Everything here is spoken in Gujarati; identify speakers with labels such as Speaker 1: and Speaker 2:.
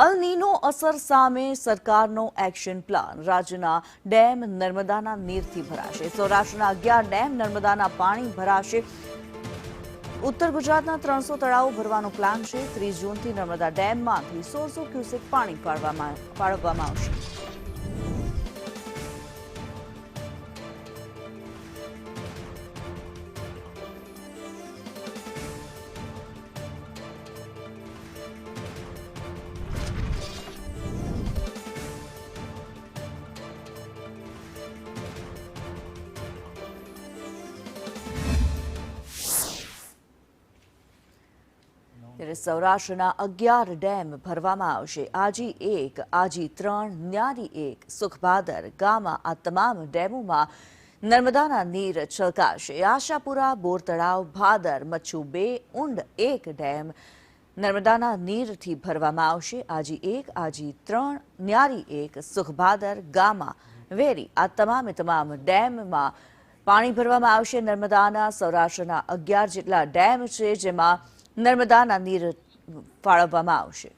Speaker 1: અલ નીનો અસર સામે સરકારનો એક્શન પ્લાન રાજ્યના ડેમ નર્મદાના નીરથી ભરાશે। સૌરાષ્ટ્રના 11 ડેમ નર્મદાના પાણી ભરાશે। ઉત્તર ગુજરાતના 300 તળાવો ભરવાનો પ્લાન છે। 30 જૂનથી નર્મદા ડેમમાંથી 1600 ક્યુસેક પાણી પાડવામાં આવશે। ત્યારે સૌરાષ્ટ્રના 11 ડેમ ભરવામાં આવશે। આજી 1, આજી 3, ન્યારી 1, સુખભાદર, ગામા આ તમામ ડેમોમાં નર્મદાના નીર છલકાશે। આશાપુરા, બોર તળાવ, ભાદર, મચ્છુ 2, ઊંડ 1 ડેમ નર્મદાના નીરથી ભરવામાં આવશે। આજી 1, આજી 3, ન્યારી 1, સુખભાદર, ગામા, વેરી આ તમામ ડેમમાં પાણી ભરવામાં આવશે। નર્મદાના સૌરાષ્ટ્રના 11 જેટલા ડેમ છે જેમાં નર્મદાના નીર ફાળવવામાં આવશે।